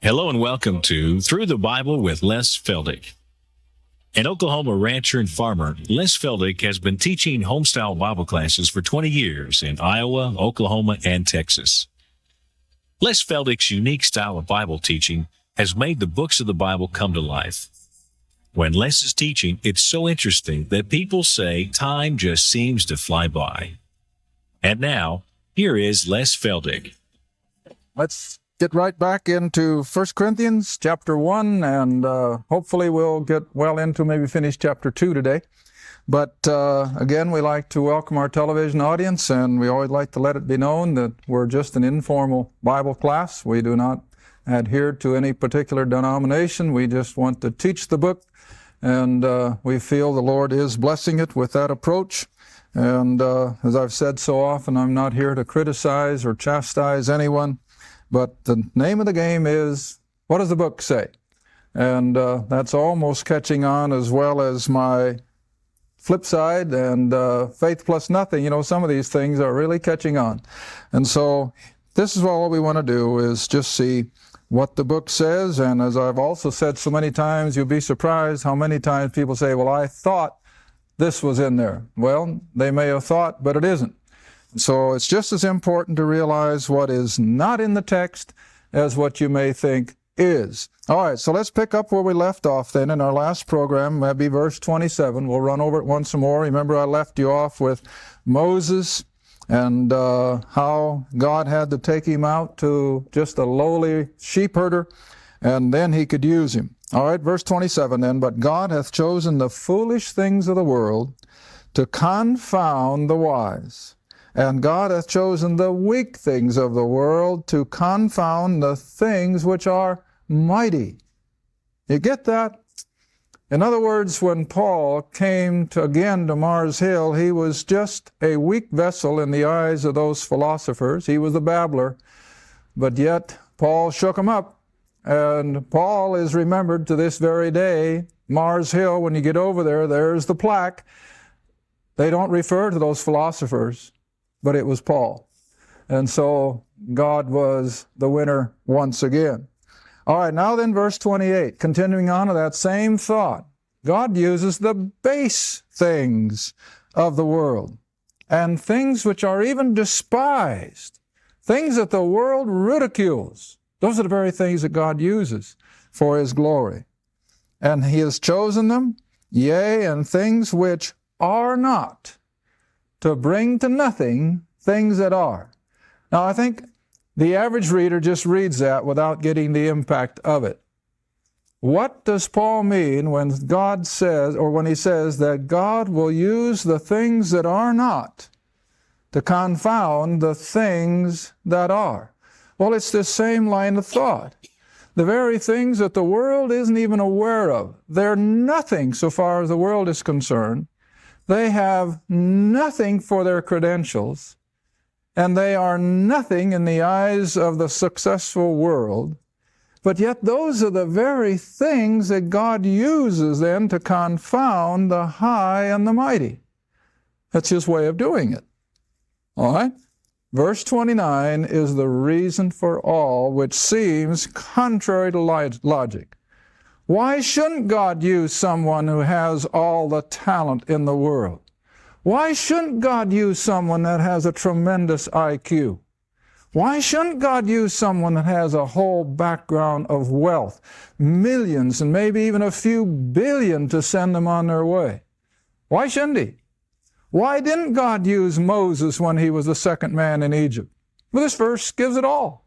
Hello and welcome to Through the Bible with Les Feldick. An Oklahoma rancher and farmer, Les Feldick has been teaching homestyle Bible classes for 20 years in Iowa, Oklahoma, and Texas. Les Feldick's unique style of Bible teaching has made the books of the Bible come to life. When Les is teaching, it's so interesting that people say time just seems to fly by. And now, here is Les Feldick. Let's get right back into 1 Corinthians chapter 1, and hopefully we'll get well into maybe finish chapter 2 today. But again, we like to welcome our television audience, and we always like to let it be known that we're just an informal Bible class. We do not adhere to any particular denomination. We just want to teach the book, and we feel the Lord is blessing it with that approach. And as I've said so often, I'm not here to criticize or chastise anyone. But the name of the game is, what does the book say? And that's almost catching on, as well as my flip side and faith plus nothing. You know, some of these things are really catching on. And so this is all we want to do, is just see what the book says. And as I've also said so many times, you'll be surprised how many times people say, well, I thought this was in there. Well, they may have thought, but it isn't. So it's just as important to realize what is not in the text as what you may think is. All right, so let's pick up where we left off then in our last program. That'd be verse 27. We'll run over it once more. Remember, I left you off with Moses and how God had to take him out to just a lowly sheep herder, and then he could use him. All right, verse 27 then. But God hath chosen the foolish things of the world to confound the wise. And God hath chosen the weak things of the world to confound the things which are mighty. You get that? In other words, when Paul came again to Mars Hill, he was just a weak vessel in the eyes of those philosophers. He was a babbler. But yet, Paul shook him up. And Paul is remembered to this very day. Mars Hill, when you get over there, there's the plaque. They don't refer to those philosophers, but it was Paul. And so God was the winner once again. All right, now then verse 28, continuing on to that same thought. God uses the base things of the world and things which are even despised, things that the world ridicules. Those are the very things that God uses for His glory. And He has chosen them, yea, and things which are not, to bring to nothing things that are. Now, I think the average reader just reads that without getting the impact of it. What does Paul mean when God says, or when he says that God will use the things that are not to confound the things that are? Well, it's this same line of thought. The very things that the world isn't even aware of. They're nothing so far as the world is concerned. They have nothing for their credentials, and they are nothing in the eyes of the successful world. But yet those are the very things that God uses then to confound the high and the mighty. That's His way of doing it. All right? Verse 29 is the reason for all, which seems contrary to logic. Why shouldn't God use someone who has all the talent in the world? Why shouldn't God use someone that has a tremendous IQ? Why shouldn't God use someone that has a whole background of wealth, millions and maybe even a few billion to send them on their way? Why shouldn't He? Why didn't God use Moses when he was the second man in Egypt? Well, this verse gives it all.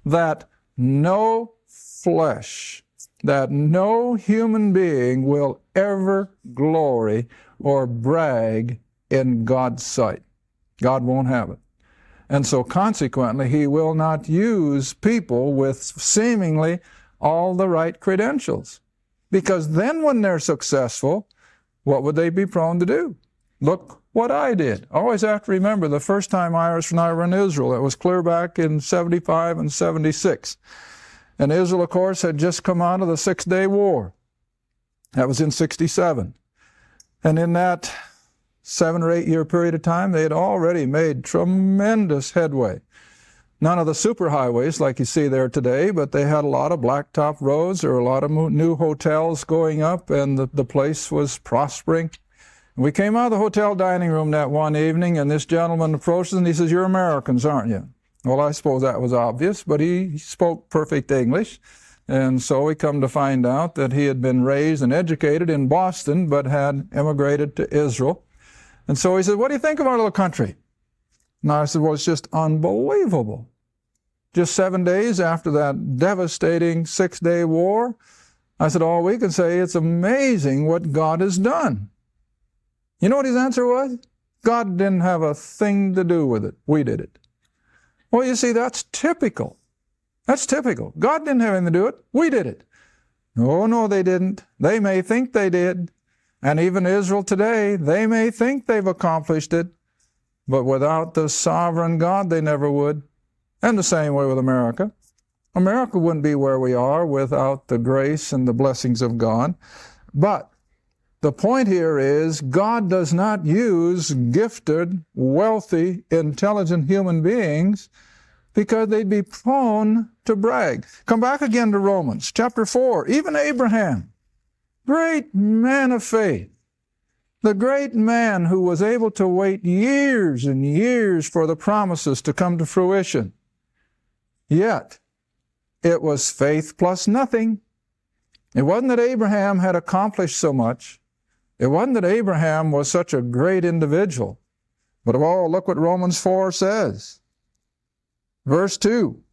That no flesh, that no human being will ever glory or brag in God's sight. God won't have it. And so consequently, He will not use people with seemingly all the right credentials. Because then when they're successful, what would they be prone to do? Look what I did. I always have to remember the first time Irish and I were in Israel. It was clear back in 75 and 76. And Israel, of course, had just come out of the Six-Day War. That was in 67. And in that 7 or 8 year period of time, they had already made tremendous headway. None of the superhighways like you see there today, but they had a lot of blacktop roads. There were a lot of new hotels going up, and the place was prospering. We came out of the hotel dining room that one evening, and this gentleman approached us, and he says, "You're Americans, aren't you?" Well, I suppose that was obvious, but he spoke perfect English. And so we come to find out that he had been raised and educated in Boston, but had immigrated to Israel. And so he said, "What do you think of our little country?" And I said, "Well, it's just unbelievable. Just 7 days after that devastating 6-day war," I said, "all we can say, it's amazing what God has done." You know what his answer was? God didn't have a thing to do with it. We did it. Well, you see, that's typical. That's typical. God didn't have anything to do with it. We did it. Oh, no, they didn't. They may think they did. And even Israel today, they may think they've accomplished it. But without the sovereign God, they never would. And the same way with America. America wouldn't be where we are without the grace and the blessings of God. But the point here is God does not use gifted, wealthy, intelligent human beings because they'd be prone to brag. Come back again to Romans chapter 4. Even Abraham, great man of faith, the great man who was able to wait years and years for the promises to come to fruition. Yet, it was faith plus nothing. It wasn't that Abraham had accomplished so much. It wasn't that Abraham was such a great individual. But look what Romans 4 says. Verse 2.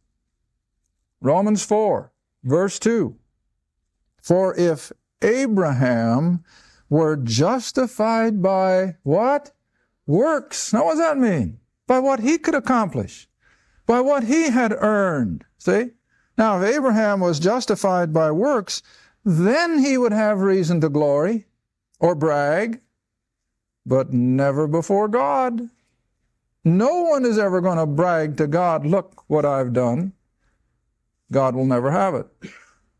Romans 4, verse 2. "For if Abraham were justified by" what? Works. Now what does that mean? By what he could accomplish. By what he had earned. See? Now if Abraham was justified by works, then he would have reason to glory or brag, but never before God. No one is ever going to brag to God, "Look what I've done." God will never have it.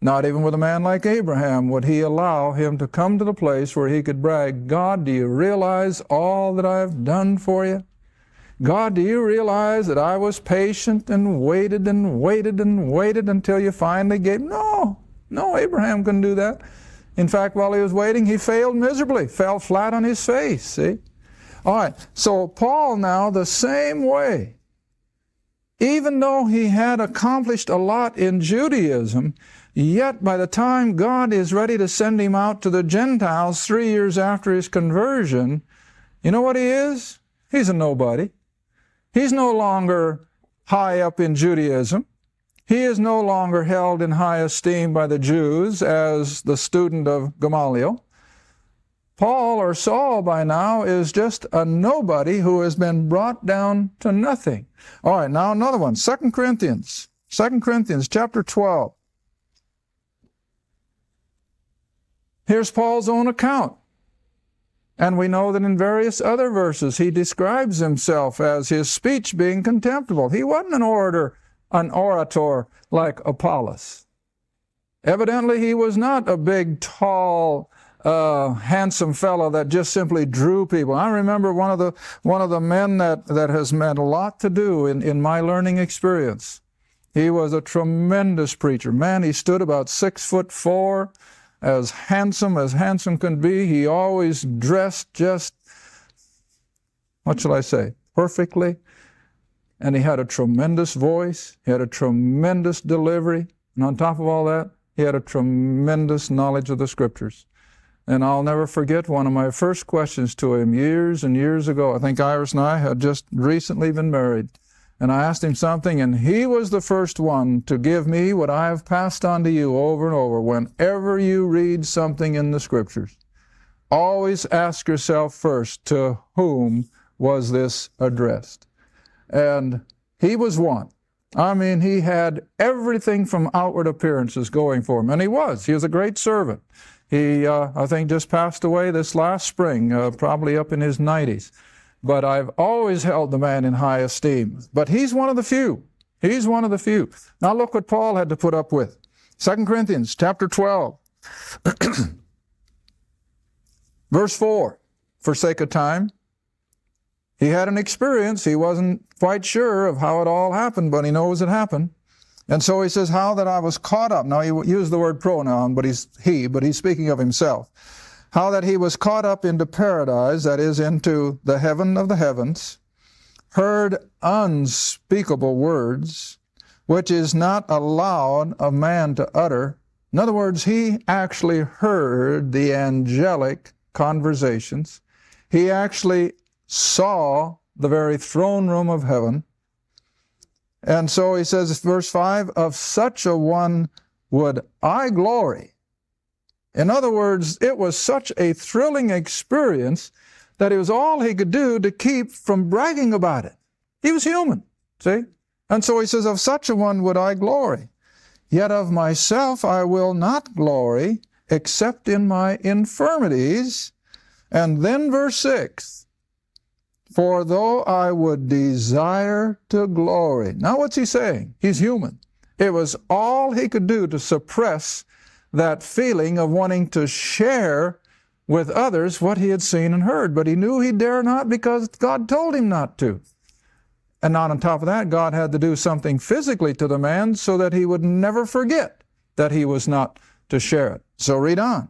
Not even with a man like Abraham would he allow him to come to the place where he could brag, "God, do you realize all that I've done for you? God, do you realize that I was patient and waited and waited and waited until you finally gave?" No, Abraham couldn't do that. In fact, while he was waiting, he failed miserably, fell flat on his face, see? All right, so Paul now, the same way, even though he had accomplished a lot in Judaism, yet by the time God is ready to send him out to the Gentiles 3 years after his conversion, you know what he is? He's a nobody. He's no longer high up in Judaism. He is no longer held in high esteem by the Jews as the student of Gamaliel. Paul or Saul by now is just a nobody who has been brought down to nothing. All right, now another one, 2 Corinthians chapter 12. Here's Paul's own account. And we know that in various other verses he describes himself as his speech being contemptible. He wasn't an orator like Apollos. Evidently he was not a big, tall, handsome fellow that just simply drew people. I remember one of the men that has meant a lot to do in my learning experience. He was a tremendous preacher. Man, he stood about 6'4", as handsome can be. He always dressed just, what shall I say, perfectly. And he had a tremendous voice. He had a tremendous delivery. And on top of all that, he had a tremendous knowledge of the Scriptures. And I'll never forget one of my first questions to him years and years ago. I think Iris and I had just recently been married. And I asked him something, and he was the first one to give me what I have passed on to you over and over. Whenever you read something in the Scriptures, always ask yourself first, to whom was this addressed? And he was one. I mean, he had everything from outward appearances going for him. And he was a great servant. He, I think, just passed away this last spring, probably up in his 90s. But I've always held the man in high esteem. But he's one of the few. He's one of the few. Now look what Paul had to put up with. 2 Corinthians chapter 12, verse 4, for sake of time. He had an experience. He wasn't quite sure of how it all happened, but he knows it happened. And so he says, how that I was caught up. Now, he used the word pronoun, but he's speaking of himself. How that he was caught up into paradise, that is, into the heaven of the heavens, heard unspeakable words, which is not allowed of man to utter. In other words, he actually heard the angelic conversations. He actually saw the very throne room of heaven. And so he says, verse 5, of such a one would I glory. In other words, it was such a thrilling experience that it was all he could do to keep from bragging about it. He was human, see? And so he says, of such a one would I glory. Yet of myself I will not glory, except in my infirmities. And then verse 6, for though I would desire to glory. Now what's he saying? He's human. It was all he could do to suppress that feeling of wanting to share with others what he had seen and heard. But he knew he dare not because God told him not to. And not on top of that, God had to do something physically to the man so that he would never forget that he was not to share it. So read on.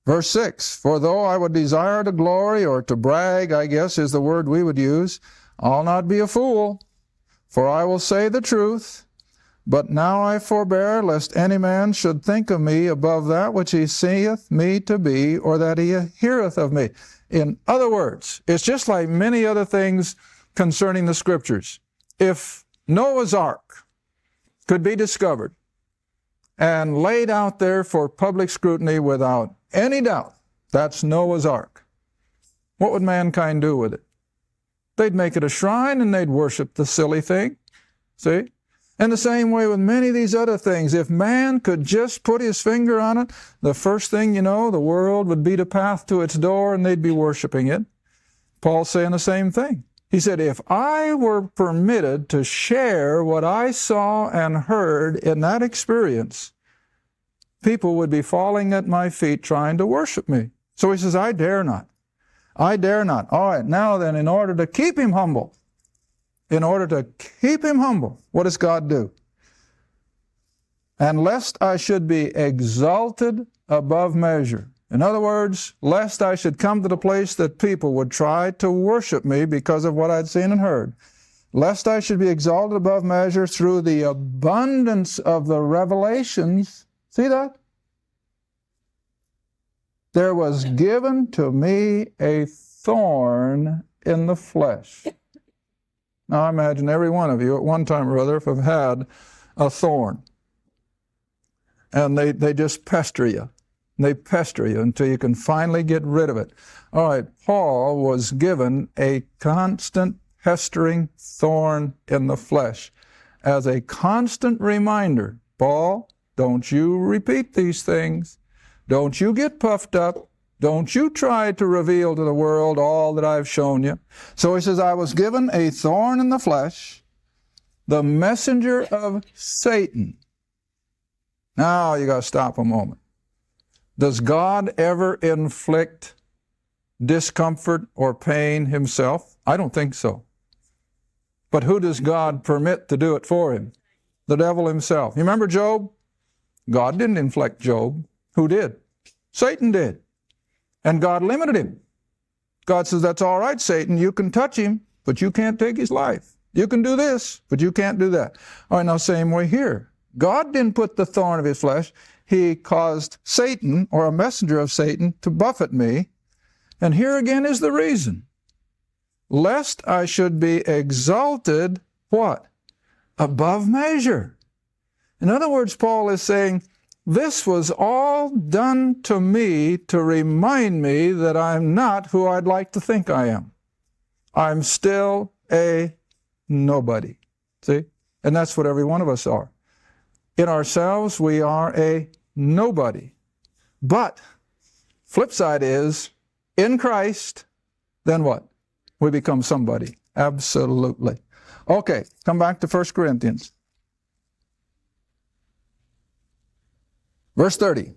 Verse 6, for though I would desire to glory, or to brag, I guess is the word we would use, I'll not be a fool, for I will say the truth. But now I forbear, lest any man should think of me above that which he seeth me to be, or that he heareth of me. In other words, it's just like many other things concerning the Scriptures. If Noah's Ark could be discovered and laid out there for public scrutiny without any doubt, that's Noah's Ark, what would mankind do with it? They'd make it a shrine and they'd worship the silly thing. See? And the same way with many of these other things. If man could just put his finger on it, the first thing you know, the world would beat a path to its door and they'd be worshiping it. Paul's saying the same thing. He said, if I were permitted to share what I saw and heard in that experience, people would be falling at my feet trying to worship me. So he says, I dare not. I dare not. All right, now then, in order to keep him humble, what does God do? And lest I should be exalted above measure. In other words, lest I should come to the place that people would try to worship me because of what I'd seen and heard. Lest I should be exalted above measure through the abundance of the revelations. See that? There was given to me a thorn in the flesh. Now I imagine every one of you at one time or other have had a thorn. And they just pester you. They pester you until you can finally get rid of it. All right, Paul was given a constant pestering thorn in the flesh as a constant reminder. Paul, don't you repeat these things. Don't you get puffed up. Don't you try to reveal to the world all that I've shown you. So he says, I was given a thorn in the flesh, the messenger of Satan. Now you got to stop a moment. Does God ever inflict discomfort or pain himself? I don't think so. But who does God permit to do it for him? The devil himself. You remember Job? God didn't inflict Job. Who did? Satan did. And God limited him. God says, that's all right, Satan. You can touch him, but you can't take his life. You can do this, but you can't do that. All right, now same way here. God didn't put the thorn of his flesh. He caused Satan, or a messenger of Satan, to buffet me. And here again is the reason. Lest I should be exalted, what? Above measure. In other words, Paul is saying, this was all done to me to remind me that I'm not who I'd like to think I am. I'm still a nobody. See? And that's what every one of us are. In ourselves, we are a nobody. But, flip side is, in Christ, then what? We become somebody. Absolutely. Okay, come back to 1 Corinthians. Verse 30.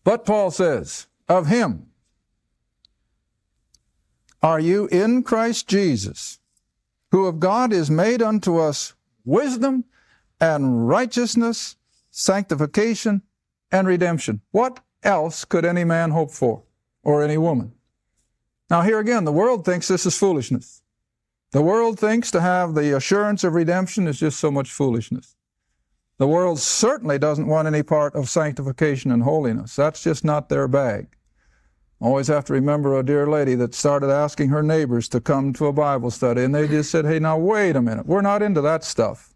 But Paul says, of him are you in Christ Jesus, who of God is made unto us wisdom and righteousness, sanctification, and redemption. What else could any man hope for, or any woman? Now here again, the world thinks this is foolishness. The world thinks to have the assurance of redemption is just so much foolishness. The world certainly doesn't want any part of sanctification and holiness. That's just not their bag. Always have to remember a dear lady that started asking her neighbors to come to a Bible study, and they just said, hey, now wait a minute, we're not into that stuff.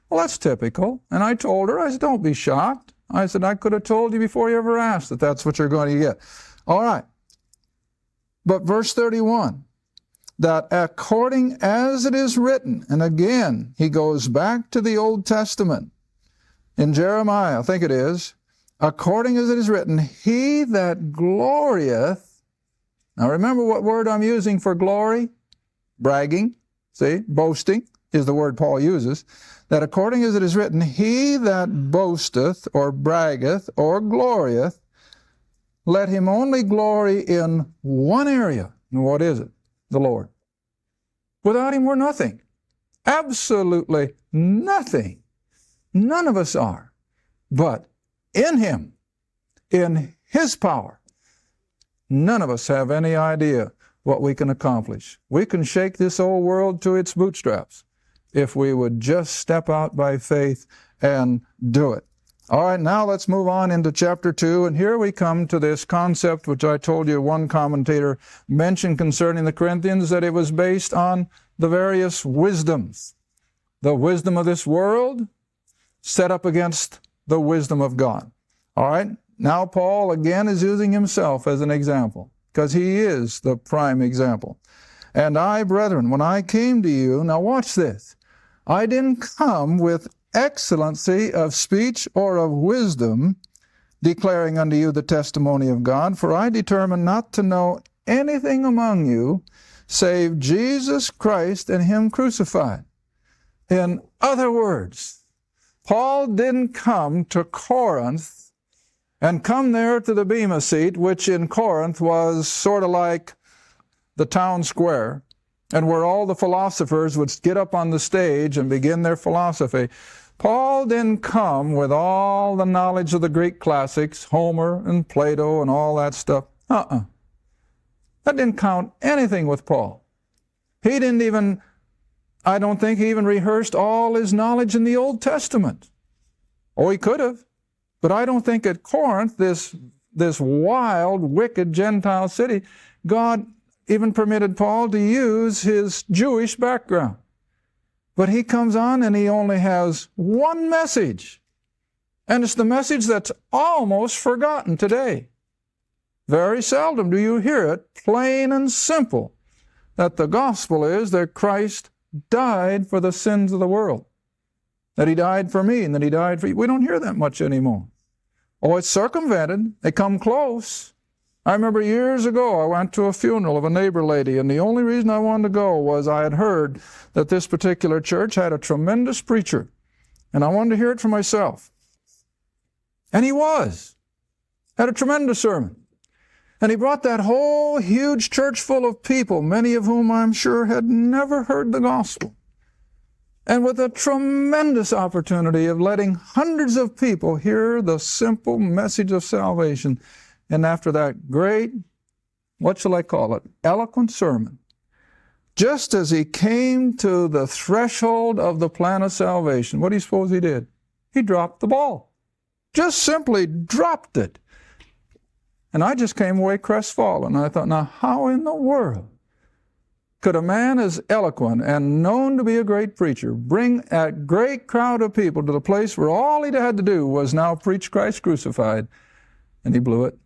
Well, that's typical. And I told her, I said, don't be shocked. I said, I could have told you before you ever asked that that's what you're going to get. All right. But verse 31, that according as it is written, and again, he goes back to the Old Testament. In Jeremiah, I think it is, according as it is written, he that glorieth. Now remember what word I'm using for glory? Bragging. See, boasting is the word Paul uses. That according as it is written, he that boasteth or braggeth or glorieth, let him only glory in one area. And what is it? The Lord. Without him, we're nothing. Absolutely nothing. None of us are. But in him, in his power, none of us have any idea what we can accomplish. We can shake this old world to its bootstraps if we would just step out by faith and do it. All right, now let's move on into chapter 2, and here we come to this concept which I told you one commentator mentioned concerning the Corinthians, that it was based on the various wisdoms. The wisdom of this world set up against the wisdom of God. All right, now Paul again is using himself as an example, because he is the prime example. And I, brethren, when I came to you, now watch this, I didn't come with excellency of speech or of wisdom, declaring unto you the testimony of God, for I determined not to know anything among you save Jesus Christ and him crucified. In other words, Paul didn't come to Corinth and come there to the Bema seat, which in Corinth was sort of like the town square, and where all the philosophers would get up on the stage and begin their philosophy. Paul didn't come with all the knowledge of the Greek classics, Homer and Plato and all that stuff. That didn't count anything with Paul. He didn't even, I don't think he even rehearsed all his knowledge in the Old Testament. Oh, he could have. But I don't think at Corinth, this wild, wicked Gentile city, God even permitted Paul to use his Jewish background. But he comes on and he only has one message. And it's the message that's almost forgotten today. Very seldom do you hear it, plain and simple, that the gospel is that Christ died for the sins of the world. That he died for me and that he died for you. We don't hear that much anymore. Oh, it's circumvented. They come close. I remember years ago I went to a funeral of a neighbor lady, and the only reason I wanted to go was I had heard that this particular church had a tremendous preacher, and I wanted to hear it for myself. And he had a tremendous sermon. And he brought that whole huge church full of people, many of whom I'm sure had never heard the gospel. And with a tremendous opportunity of letting hundreds of people hear the simple message of salvation. And after that great, what shall I call it, eloquent sermon, just as he came to the threshold of the plan of salvation, what do you suppose he did? He dropped the ball. Just simply dropped it. And I just came away crestfallen. I thought, now how in the world could a man as eloquent and known to be a great preacher bring a great crowd of people to the place where all he had to do was now preach Christ crucified? And he blew it.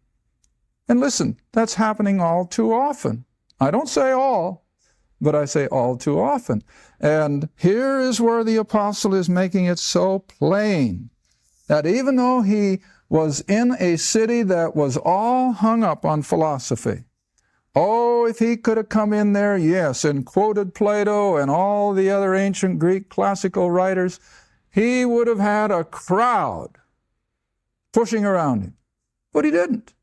And listen, that's happening all too often. I don't say all, but I say all too often. And here is where the apostle is making it so plain that even though he was in a city that was all hung up on philosophy, oh, if he could have come in there, yes, and quoted Plato and all the other ancient Greek classical writers, he would have had a crowd pushing around him. But he didn't.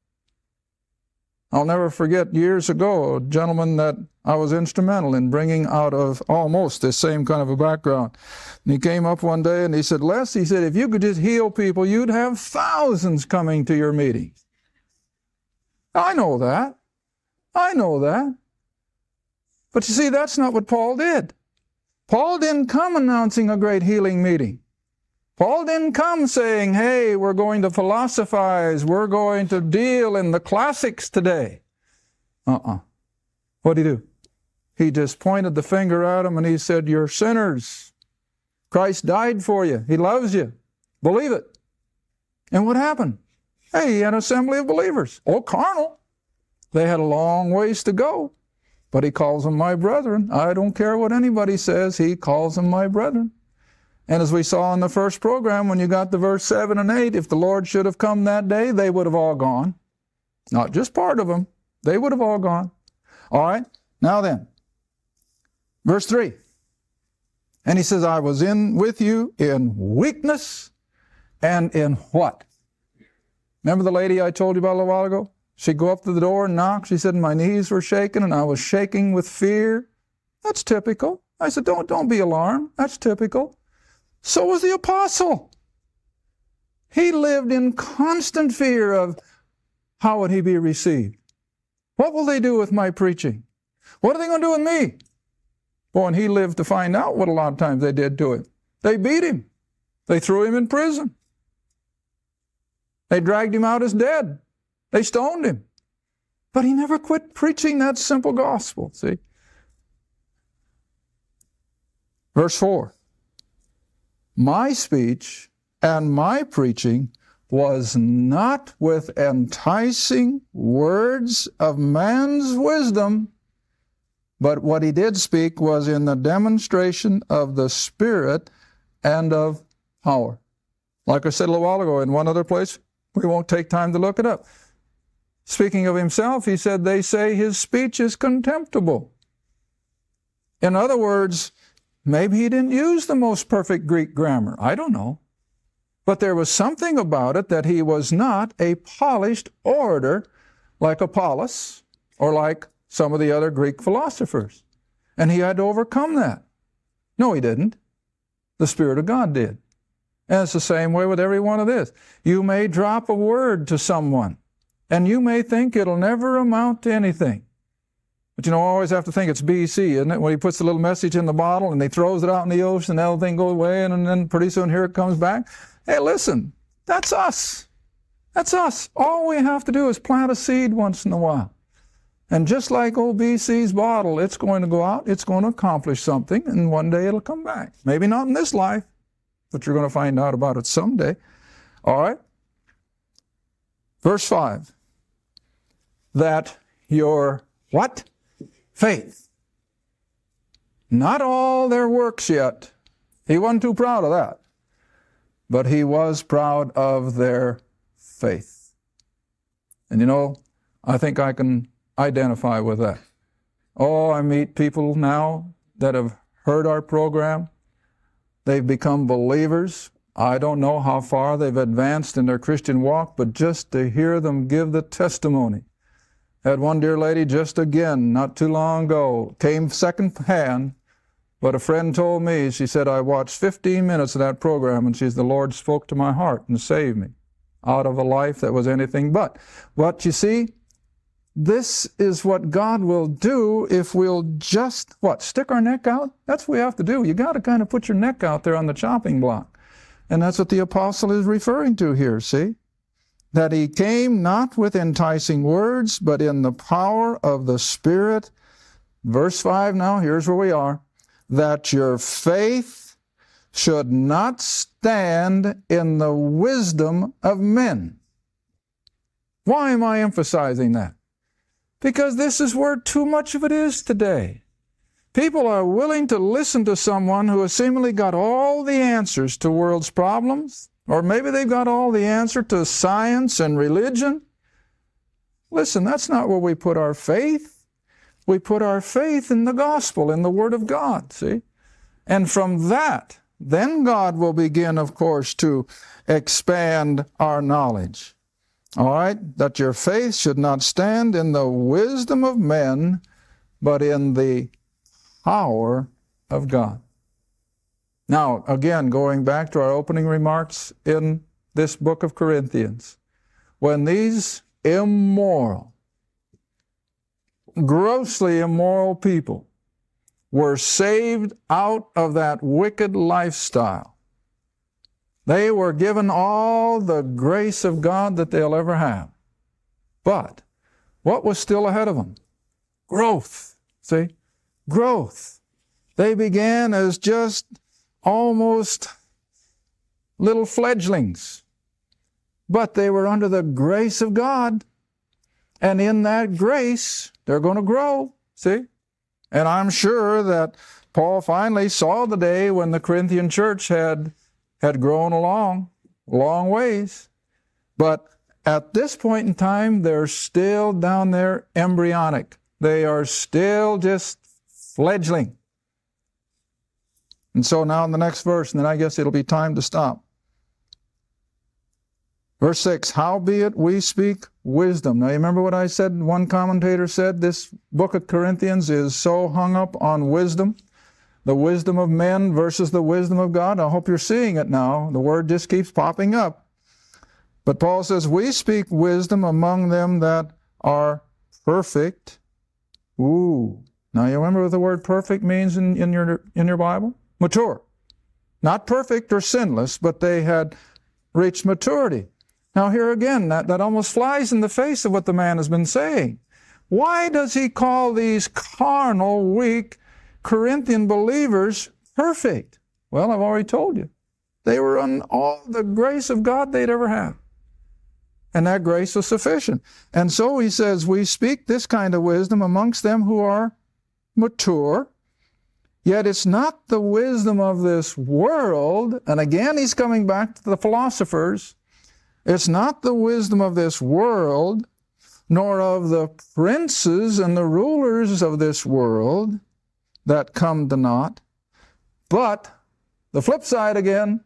I'll never forget years ago, a gentleman that I was instrumental in bringing out of almost the same kind of a background. And he came up one day and he said, Les, he said, if you could just heal people, you'd have thousands coming to your meetings. I know that. I know that. But you see, that's not what Paul did. Paul didn't come announcing a great healing meeting. Paul didn't come saying, hey, we're going to philosophize, we're going to deal in the classics today. What did he do? He just pointed the finger at them and he said, you're sinners. Christ died for you. He loves you. Believe it. And what happened? Hey, he had an assembly of believers. Oh, carnal. They had a long ways to go. But he calls them my brethren. I don't care what anybody says. He calls them my brethren. And as we saw in the first program, when you got to verse 7 and 8, if the Lord should have come that day, they would have all gone. Not just part of them. They would have all gone. All right. Now then, verse 3. And he says, I was with you in weakness and in what? Remember the lady I told you about a little while ago? She'd go up to the door and knock. She said, my knees were shaking and I was shaking with fear. That's typical. I said, don't be alarmed. That's typical. So was the apostle. He lived in constant fear of how would he be received? What will they do with my preaching? What are they going to do with me? Boy, and he lived to find out what a lot of times they did to him. They beat him. They threw him in prison. They dragged him out as dead. They stoned him. But he never quit preaching that simple gospel, see? Verse 4. My speech and my preaching was not with enticing words of man's wisdom, but what he did speak was in the demonstration of the Spirit and of power. Like I said a little while ago in one other place, we won't take time to look it up. Speaking of himself, he said, they say his speech is contemptible. In other words, maybe he didn't use the most perfect Greek grammar. I don't know. But there was something about it that he was not a polished orator like Apollos or like some of the other Greek philosophers. And he had to overcome that. No, he didn't. The Spirit of God did. And it's the same way with every one of this. You may drop a word to someone, and you may think it'll never amount to anything. But you know, I always have to think it's BC, isn't it? When he puts the little message in the bottle and he throws it out in the ocean, and everything goes away, and then pretty soon here it comes back. Hey, listen, that's us. That's us. All we have to do is plant a seed once in a while. And just like old BC's bottle, it's going to go out, it's going to accomplish something, and one day it'll come back. Maybe not in this life, but you're going to find out about it someday. All right? Verse 5. That your what? Faith. Not all their works yet. He wasn't too proud of that. But he was proud of their faith. And you know, I think I can identify with that. Oh, I meet people now that have heard our program. They've become believers. I don't know how far they've advanced in their Christian walk, but just to hear them give the testimony. Had one dear lady just again, not too long ago, came second hand, but a friend told me, she said, I watched 15 minutes of that program, and the Lord spoke to my heart and saved me out of a life that was anything but. But you see, this is what God will do if we'll just, stick our neck out? That's what we have to do. You got to kind of put your neck out there on the chopping block. And that's what the apostle is referring to here, see? That he came not with enticing words, but in the power of the Spirit. Verse 5 now, here's where we are. That your faith should not stand in the wisdom of men. Why am I emphasizing that? Because this is where too much of it is today. People are willing to listen to someone who has seemingly got all the answers to the world's problems, or maybe they've got all the answer to science and religion. Listen, that's not where we put our faith. We put our faith in the gospel, in the Word of God, see? And from that, then God will begin, of course, to expand our knowledge. All right? That your faith should not stand in the wisdom of men, but in the power of God. Now, again, going back to our opening remarks in this book of Corinthians, when these immoral, grossly immoral people were saved out of that wicked lifestyle, they were given all the grace of God that they'll ever have. But what was still ahead of them? Growth. See? Growth. They began as just almost little fledglings, but they were under the grace of God, and in that grace, they're going to grow. See? And I'm sure that Paul finally saw the day when the Corinthian church had grown a long ways. But at this point in time, they're still down there embryonic. They are still just fledgling. And so now in the next verse, and then I guess it'll be time to stop. Verse 6, howbeit we speak wisdom. Now you remember what I said? One commentator said this book of Corinthians is so hung up on wisdom, the wisdom of men versus the wisdom of God. I hope you're seeing it now. The word just keeps popping up. But Paul says, we speak wisdom among them that are perfect. Ooh. Now you remember what the word perfect means in your Bible? Mature. Not perfect or sinless, but they had reached maturity. Now here again, that almost flies in the face of what the man has been saying. Why does he call these carnal, weak Corinthian believers perfect? Well, I've already told you. They were on all the grace of God they'd ever have. And that grace was sufficient. And so he says, we speak this kind of wisdom amongst them who are mature, yet it's not the wisdom of this world. And again, he's coming back to the philosophers. It's not the wisdom of this world, nor of the princes and the rulers of this world that come to naught. But the flip side again,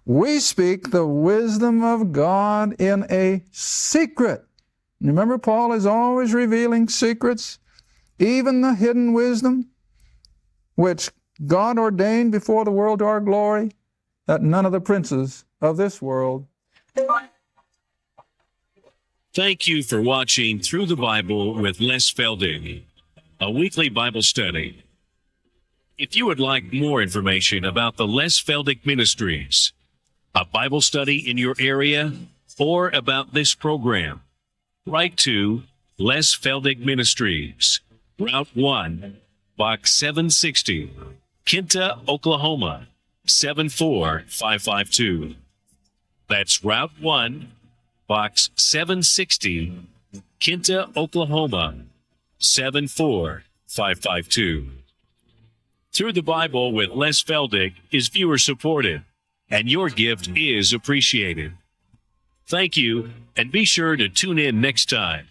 we speak the wisdom of God in a secret. Remember, Paul is always revealing secrets, even the hidden wisdom, which God ordained before the world to our glory, that none of the princes of this world. Thank you for watching Through the Bible with Les Feldick, a weekly Bible study. If you would like more information about the Les Feldick Ministries, a Bible study in your area, or about this program, write to Les Feldick Ministries, Route 1, Box 760, Kinta, Oklahoma, 74552. That's Route 1, Box 760, Kinta, Oklahoma, 74552. Through the Bible with Les Feldick is viewer-supported, and your gift is appreciated. Thank you, and be sure to tune in next time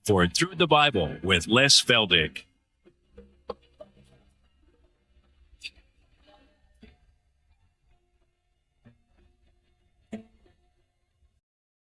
for Through the Bible with Les Feldick.